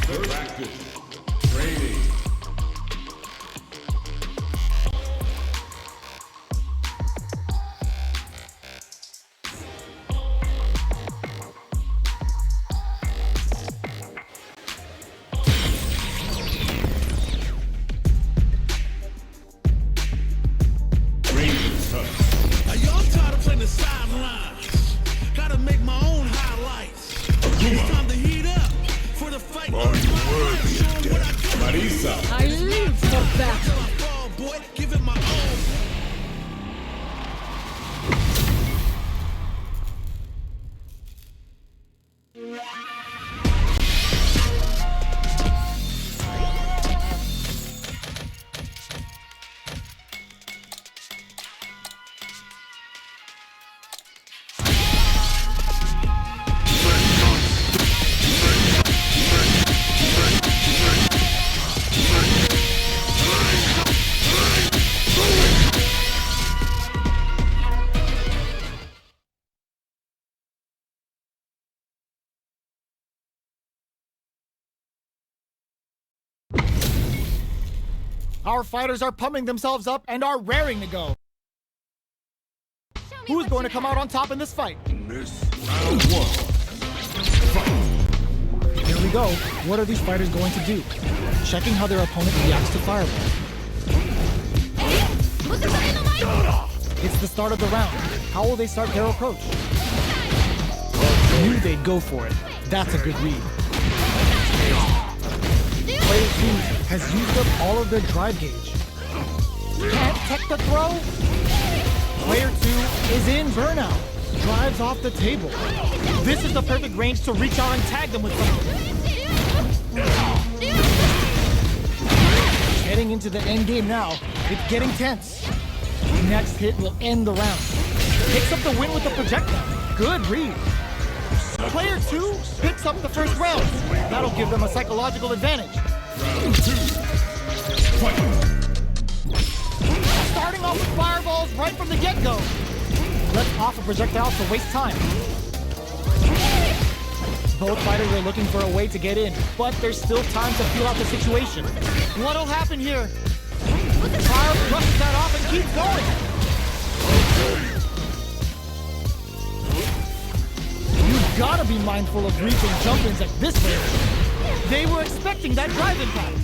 Practice. Training. Y'all tired of playing the sidelines. Gotta make my own highlights. It's time to heat up for the fight. Marisa. I live for that. Till I fall, boy, give it my all. Our fighters are pumping themselves up and are raring to go. Who's going to come out on top in this fight? Round one. Fight. Here we go. What are these fighters going to do? Checking how their opponent reacts to fireball. It's the start of the round. How will they start their approach? Knew they'd go for it. That's a good read. Player 2 has used up all of their drive gauge. Can't tech the throw? Player 2 is in burnout. Drives off the table. This is the perfect range to reach out and tag them with something. Heading into the end game now. It's getting tense. Next hit will end the round. Picks up the win with the projectile. Good read. Player 2 picks up the first round. That'll give them a psychological advantage. Round two. Fight. Starting off with fireballs right from the get-go. Let's off a projectile to waste time. Both fighters are looking for a way to get in, but there's still time to feel out the situation. What'll happen here? Fire brushes that off and keeps going. You've got to be mindful of reaching jump-ins at this range. They were expecting that drive impact.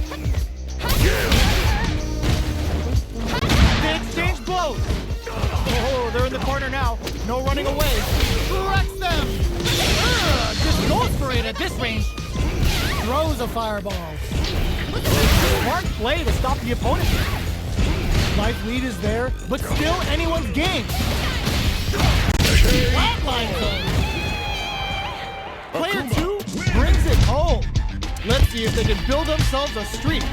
They exchange blows. Oh, they're in the corner now. No running away. Wrecks them. Just goes for it at this range. Throws a fireball. Smart play to stop the opponent. Life lead is there, but still anyone's game. Flatline zone. Player 2 brings it home. Let's see if they can build themselves a streak.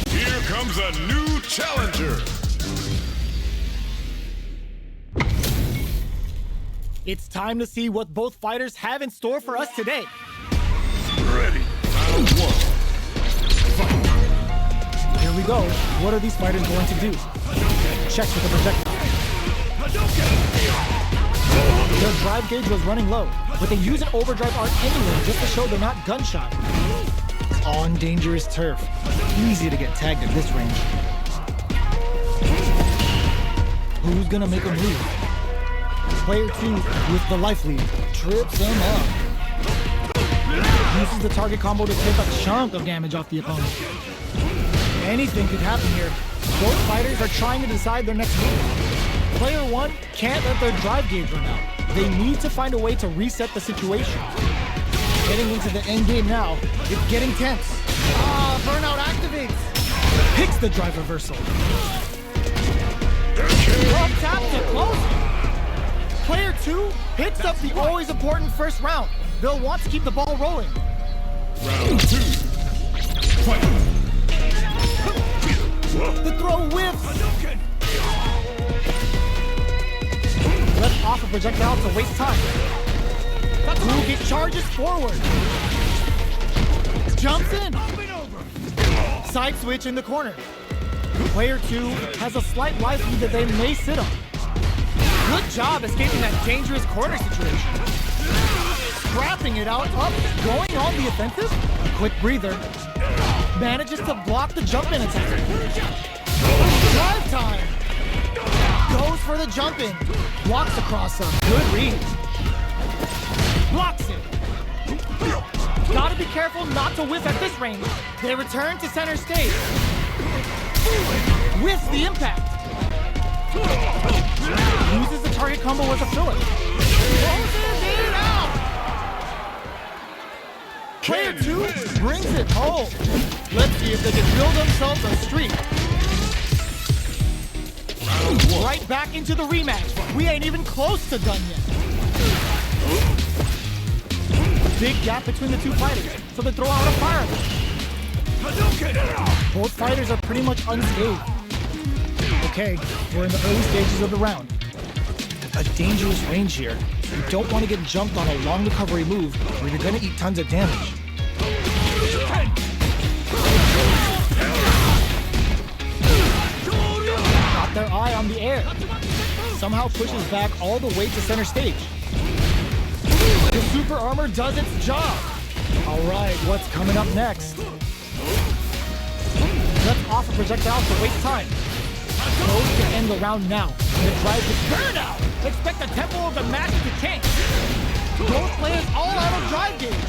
Here comes a new challenger. It's time to see what both fighters have in store for us today. Ready. Round one. Fight. Here we go. What are these fighters going to do? Check with the projectile. Their drive gauge was running low, but they use an overdrive arc anyway just to show they're not gunshot. On dangerous turf. Easy to get tagged at this range. Who's gonna make a move? Player 2 with the life lead trips him up. Uses the target combo to take a chunk of damage off the opponent. Anything could happen here. Both fighters are trying to decide their next move. Player 1 can't let their drive gauge run out. They need to find a way to reset the situation. Getting into the end game now, it's getting tense. Burnout activates. Picks the drive reversal. Up tap to close it. Player 2 picks up the always important first round. They'll want to keep the ball rolling. Round two. Fight. The throw whiffs. Left off a projectile to waste time. Ruge charges forward. Jumps in. Side switch in the corner. Player 2 has a slight life lead that they may sit on. Good job escaping that dangerous corner situation. Scrapping it out, up, going on the offensive. Quick breather. Manages to block the jump in attack. Drive time. Goes for the jump in. Blocks across some. Good read. Blocks it. Gotta be careful not to whiff at this range. They return to center stage. Whiffs the impact. Uses the target combo as a filler. Closes it out. Player 2 brings it home. Let's see if they can build themselves a streak. Right back into the rematch. We ain't even close to done yet. Big gap between the two fighters, so they throw out a fireball. Both fighters are pretty much unscathed. Okay, we're in the early stages of the round. A dangerous range here. You don't want to get jumped on a long recovery move where you're going to eat tons of damage. Got their eye on the air. Somehow pushes back all the way to center stage. The super armor does its job. All right, what's coming up next? Let's off a projectile to waste time. Goes to end the round now. The drive is burnout. Expect the tempo of the match to tank. Both players all out of drive gauge.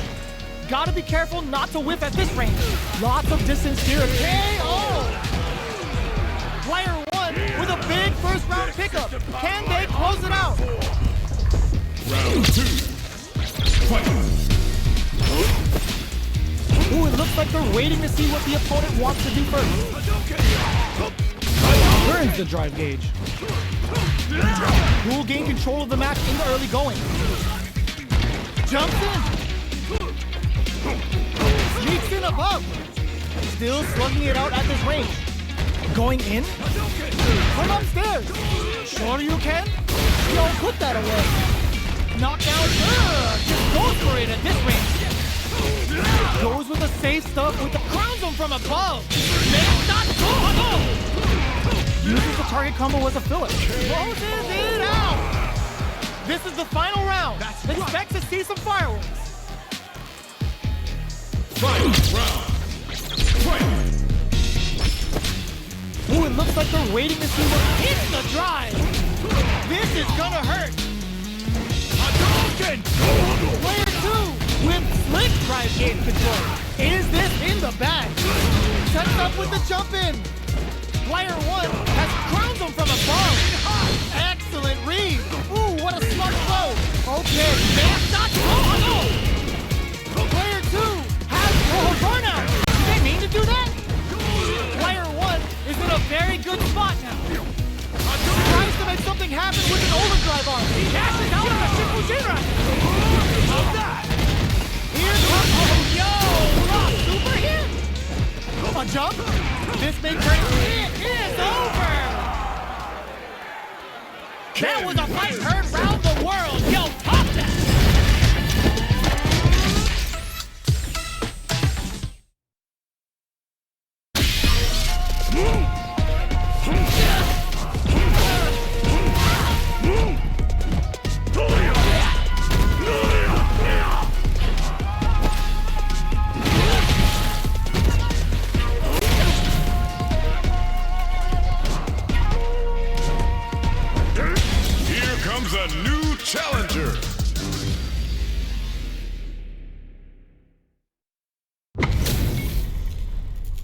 Gotta be careful not to whiff at this range. Lots of distance here. KO! Player 1 with a big first round pickup. Can they close it out? Round 2. Fight. Ooh, it looks like they're waiting to see what the opponent wants to do first. Burns the drive gauge. Who will gain control of the match in the early going. Jumps in. Sneaks in above. Still slugging it out at this range. Going in. From upstairs. Sure you can? Don't put that away. Knockdown. Just goes for it at this range. Goes with the safe stuff with the crowns him from above. Uses the target combo as a filler. Closes it out. This is the final round. Expect to see some fireworks. Final round. Fight. Ooh, it looks like they're waiting to see what hits the drive. This is gonna hurt. Player 2 with slick drive gauge control. Is this in the bag? Sets up with the jump in. Player 1 has crowned him from above. Excellent read. Ooh, what a smart throw. Okay, Player 2 has burnout. Did they mean to do that? Player 1 is in a very good spot now. Tries to make something happen with an overdrive arm. He cashes out on a Shikujira. Here comes rock super hit. A jump. This may turn. It is over. That was a fight heard round the world. Yo, pop that. A new challenger.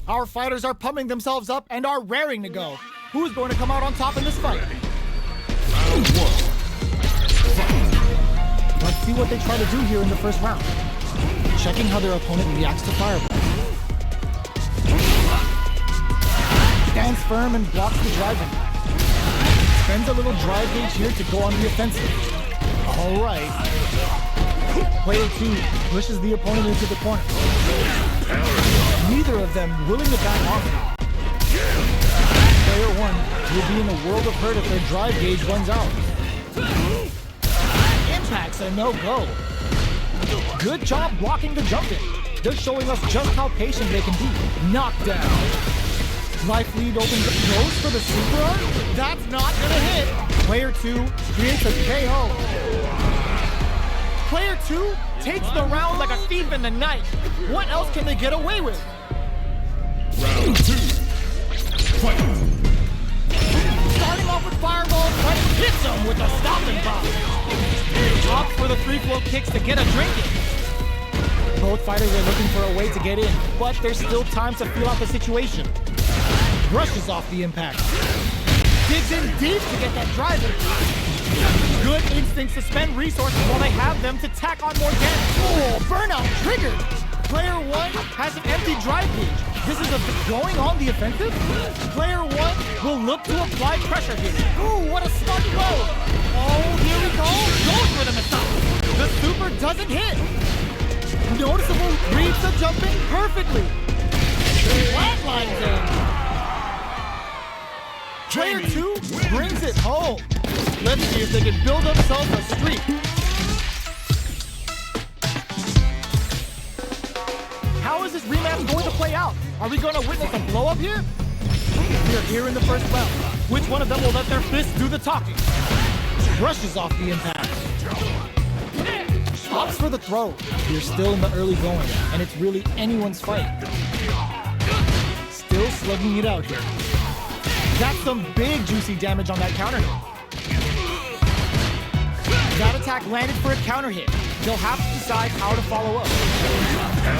Our fighters are pumping themselves up and are raring to go. Who's going to come out on top in this fight? Round 1. Let's see what they try to do here in the first round. Checking how their opponent reacts to fireballs. Stands firm and blocks the drive impact. Spends a little drive gauge here to go on the offensive. All right. Player 2 pushes the opponent into the corner. Neither of them willing to back off. will be in a world of hurt if their drive gauge runs out. Impact's a no-go. Good job blocking the jumping. They're showing us just how patient they can be. Knockdown. Life lead opens up, goes for the super art. That's not gonna hit. Player 2 creates a KO. Player 2 takes the round like a thief in the night. What else can they get away with? Round 2. Fight. Starting off with fireballs, but hits him with a stopping pop. Opts for the free flow kicks to get a drink in. Both fighters are looking for a way to get in, but there's still time to feel out the situation. Brushes off the impact. Digs in deep to get that drive in. Good instincts to spend resources while they have them to tack on more damage. Oh, burnout triggered. Player 1 has an empty drive gauge. This is going on the offensive. Player 1 will look to apply pressure here. Ooh, what a smart blow. Oh, here we go. Goes for the Masaki. The super doesn't hit. Noticeable reads the jumping perfectly. Flatlines him. Player 2 brings it home. Let's see if they can build themselves a streak. How is this rematch going to play out? Are we going to witness a blow up here? We are here in the first round. Which one of them will let their fists do the talking? Brushes off the impact. Opts for the throw. You're still in the early going, and it's really anyone's fight. Still slugging it out here. That's some big juicy damage on that counter hit. That attack landed for a counter hit. They'll have to decide how to follow up.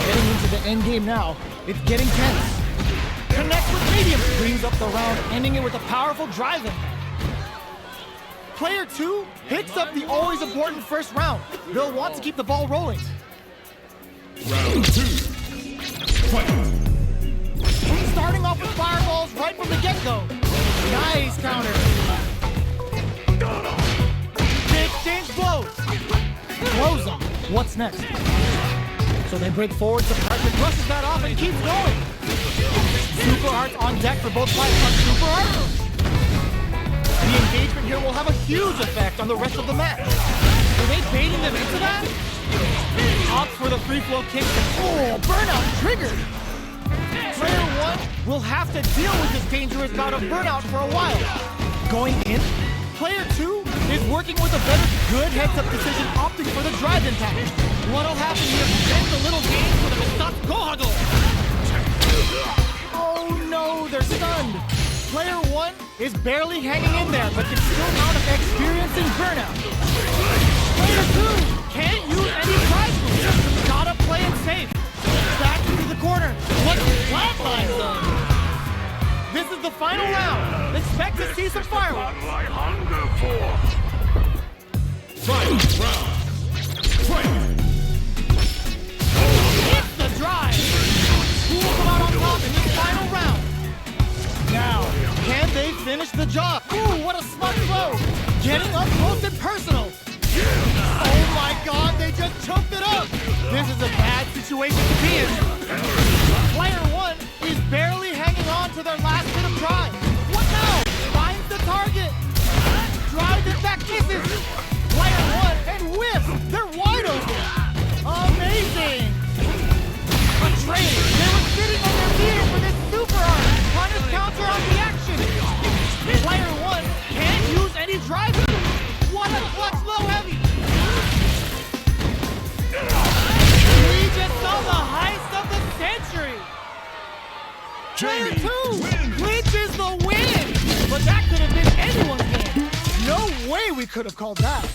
Getting into the end game now, it's getting tense. Connects with medium, brings up the round, ending it with a powerful drive impact. Player 2 picks up the always important first round. They'll want to keep the ball rolling. Round 2. Fight. Starting off with fireballs right from the get-go. Nice counter. They exchange blows. Blows them. What's next? So they break forward, Surprise brushes that off and keeps going. Super Arts on deck for both fighters on Super Art. The engagement here will have a huge effect on the rest of the match. Are they baiting them into that? Opts for the free flow kick. Oh, burnout triggered. Player 1 will have to deal with this dangerous bout of burnout for a while. Going in, Player 2 is working with a better good heads-up decision, opting for the drive impact. What'll happen here ends a little game for the Masaki Gohado. Oh no, they're stunned. Player 1 is barely hanging in there, but can still mount up experiencing burnout. Player 2 can't use any drive moves. Gotta play it safe. Back into the corner. What flatline zone? This is the final round. Expect to see some fireworks. Final round. Fight. It's the drive. Who will come out on top in this final round? Now, can they finish the job? Ooh, what a smart blow. Getting up close and personal. Oh my god, they just choked it up. This is a bad situation to be in. Player 1 is barely hanging on to their last bit of drive. What now? Finds the target. Drives it back, misses. Player 1 and whiffs. They're wide open. Amazing. A trade. They were sitting on their meter for this super art. Punish counter on the action. Player 1 can't use any drive. What a clutch low heavy. We just saw the heist of the century. Player 2 clinches the win. But that could have been anyone's game. No way we could have called that.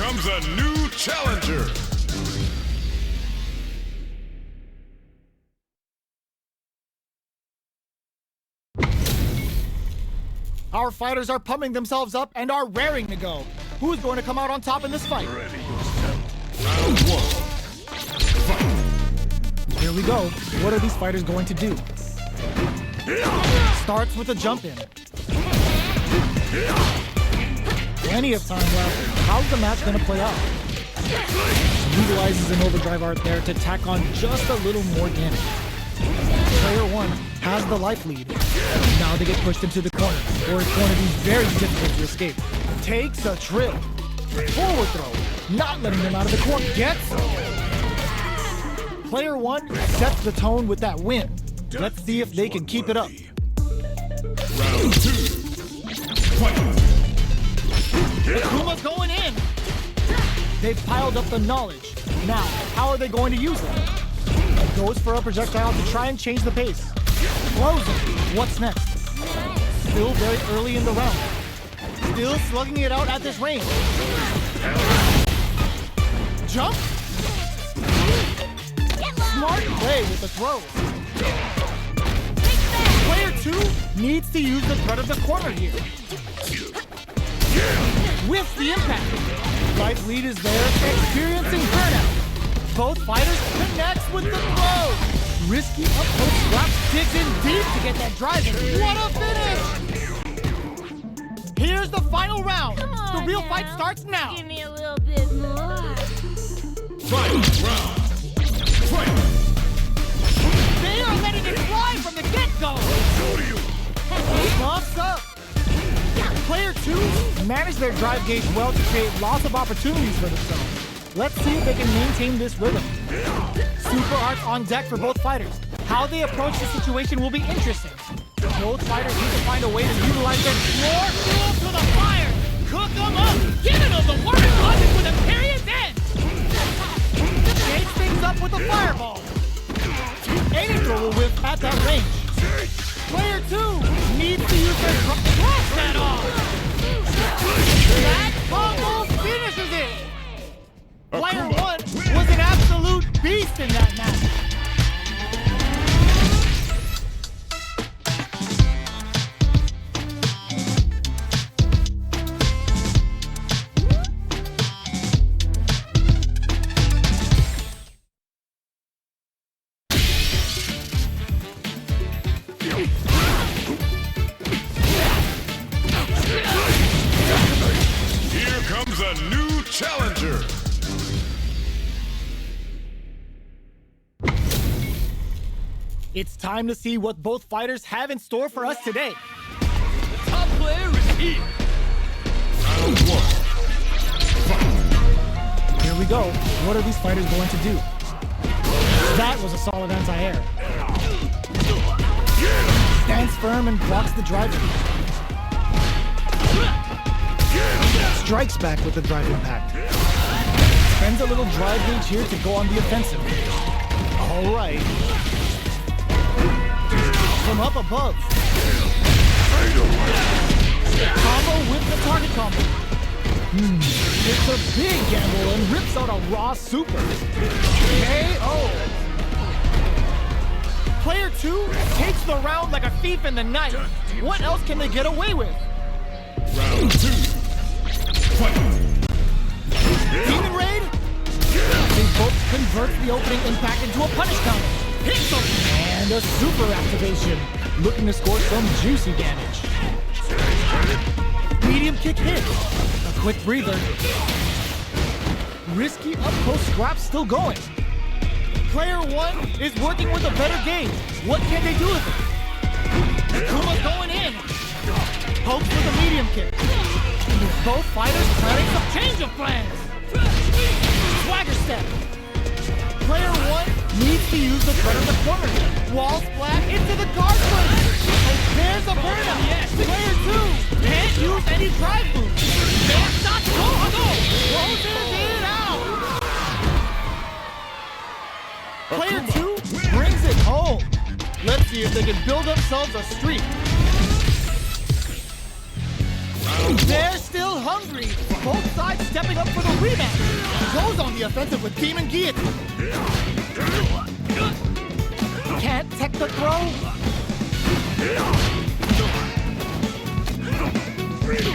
comes a new challenger. Our fighters are pumping themselves up and are raring to go. Who is going to come out on top in this fight? Ready yourself. Round one. Fight. Here we go. What are these fighters going to do? Starts with a jump in. Plenty of time left. How's the match going to play out? Utilizes an overdrive art there to tack on just a little more damage. Player one has the life lead. Now they get pushed into the corner, or it's going to be very difficult to escape. Takes a trip. Forward throw. Not letting them out of the corner. Gets Player one sets the tone with that win. Let's see if they can keep it up. Round two. Fight. Akuma's going in. They've piled up the knowledge. Now, how are they going to use it? Goes for a projectile to try and change the pace. Closing. What's next? Still very early in the round. Still slugging it out at this range. Jump. Smart play with the throw. Player two needs to use the threat of the corner here. With the impact. Life lead is there, experiencing burnout. Both fighters connects with the throw. Risky up-close slap digs in deep to get that drive in. What a finish! Here's the final round. The real fight starts now. Give me a little bit more. Fight. Round. Fight. They are letting it fly from the get-go. Buffs up. Player two managed their drive gauge well to create lots of opportunities for themselves. Let's see if they can maintain this rhythm. Super arts on deck for both fighters. How they approach the situation will be interesting. Both fighters need to find a way to utilize their more fuel to the fire. Cook them up. Giving them the warning logic with a period end. Shake things up with a fireball. Any throw will whip at that range. Player two needs to use their cross that off. That combo finishes it. Player one was an absolute beast in that match. Here comes a new challenger. It's time to see what both fighters have in store for us today. The top player is here. Round one. Fight. Here we go. What are these fighters going to do? That was a solid anti-air. Stands firm and blocks the drive. Strikes back with the drive impact. Spends a little drive gauge here to go on the offensive. All right. From up above. Combo with the target combo. It's a big gamble and rips out a raw super. KO. Player two takes the round like a thief in the night. What else can they get away with? Round two. Fight. Demon Raid? They both convert the opening impact into a punish counter. Hits them! And a super activation. Looking to score some juicy damage. Medium kick hit. A quick breather. Risky up-close scrap still going. Player one is working with a better gauge. What can they do with it? Akuma's going in. Pokes with a medium kick. Both fighters planning some change of plans. Swagger step. Player one needs to use the threat of the corner. Wall splat into the guard foot. And there's a burnout. Yes. Player two can't use any drive moves. That's not closes it out. Player two brings it home. Let's see if they can build themselves a streak. They're still hungry. Both sides stepping up for the rematch. Goes on the offensive with Demon Guillotine. Can't tech the throw.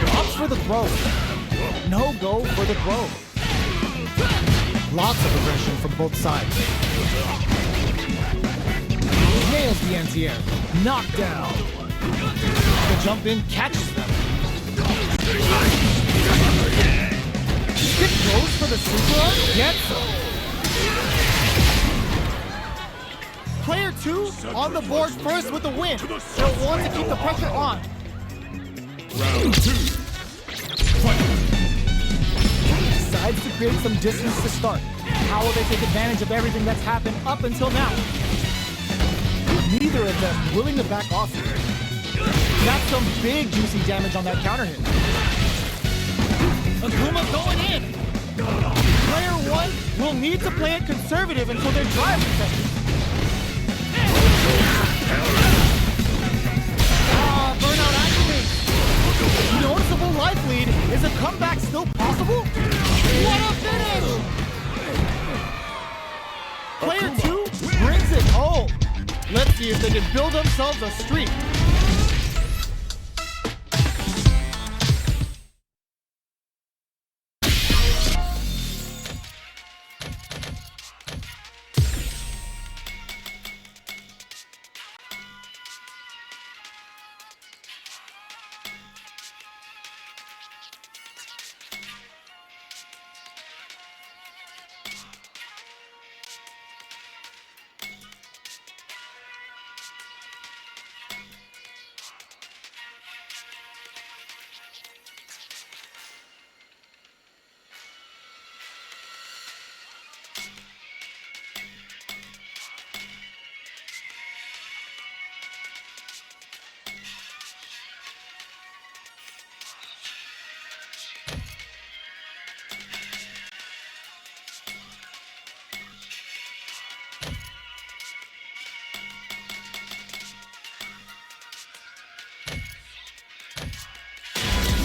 Opts for the throw. No go for the throw. Lots of aggression from both sides. Nails the anti-air. Knockdown. The jump in catches them. Stick goes for the super arm. Gets him. Player 2 on the board first with the win. They'll want to keep the pressure on. Round 2. Fight. Decides to create some distance to start. How will they take advantage of everything that's happened up until now? Neither of them willing to back off here. That's some big juicy damage on that counter hit. Akuma going in. Player 1 will need to play it conservative until their drive is effective. Burnout activates. Noticeable life lead. Is a comeback still possible? What a finish! Player 2 brings it home. Let's see if they can build themselves a streak.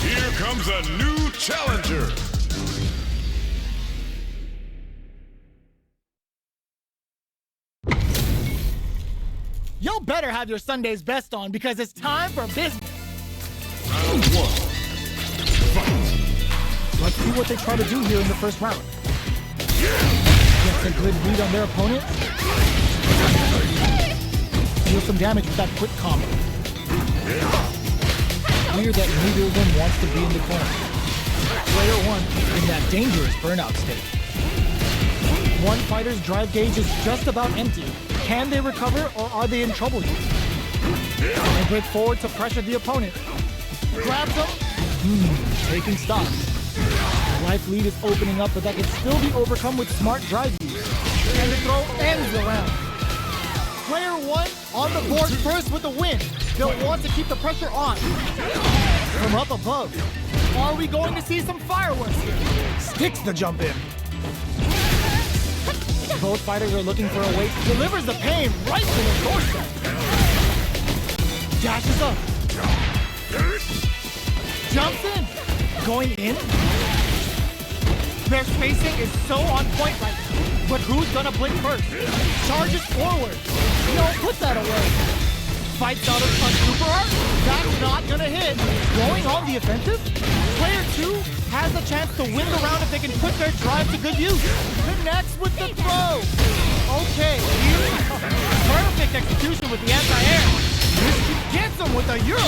Here comes a new challenger. Y'all better have your Sunday's best on because it's time for business. Round 1. Fight. Let's see what they try to do here in the first round. Gets a good read on their opponent. Deal some damage with that quick combo. Clear that neither of them wants to be in the corner. Player 1 in that dangerous burnout state. One fighter's drive gauge is just about empty. Can they recover or are they in trouble here? They break forward to pressure the opponent. Grabs him. Taking stock. Life lead is opening up, but that can still be overcome with smart drive use. And the throw ends the round. Player 1 on the board first with the win. They'll want to keep the pressure on. From up above. Are we going to see some fireworks here? Sticks the jump in. Both fighters are looking for a weight. Delivers the pain right to the doorstep. Dashes up. Jumps in. Going in. Their spacing is so on point right now. But who's gonna blink first? Charges forward. No, put that away. Fights out of a super art. That's not gonna hit. Going on the offensive. Player 2 has a chance to win the round if they can put their drive to good use. Connects with the throw. Okay, perfect execution with the anti-air. This gets him with a Euro.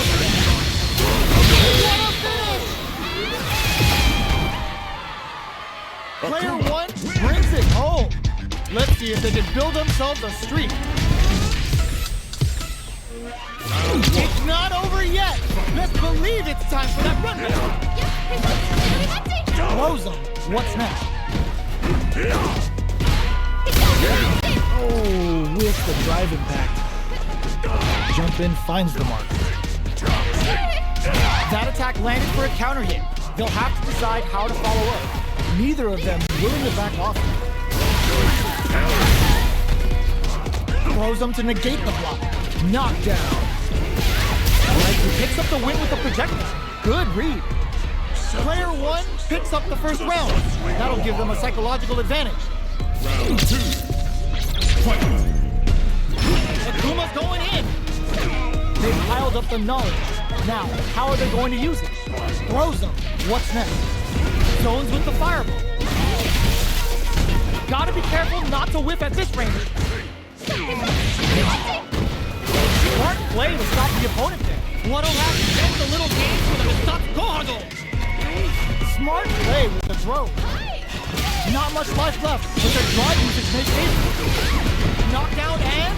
What a finish! Player 1 brings it home. Let's see if they can build themselves a streak. It's not over yet. Best believe it's time for that run back. Throws him. What's next? Oh, with the drive impact. Jump in, finds the mark. That attack landed for a counter hit. They'll have to decide how to follow up. Neither of them willing to back off. Throws them to negate the block. Knockdown. He picks up the win with the projectile. Good read. Player 1 picks up the first round. That'll give them a psychological advantage. Round 2. Fight. Akuma's going in. They've piled up the knowledge. Now, how are they going to use it? Throws them. What's next? Zones with the fireball. Gotta be careful not to whiff at this range. Smart play to stop the opponent there. What'll happen? Ends the little game with a stop Gohago. Smart play with the throw. Not much life left, but their drive usage makes it. Knockdown and...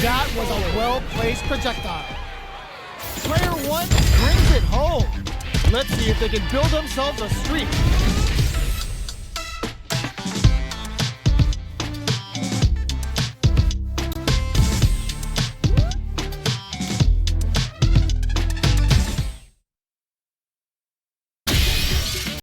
that was a well-placed projectile. Player 1 brings it home. Let's see if they can build themselves a streak.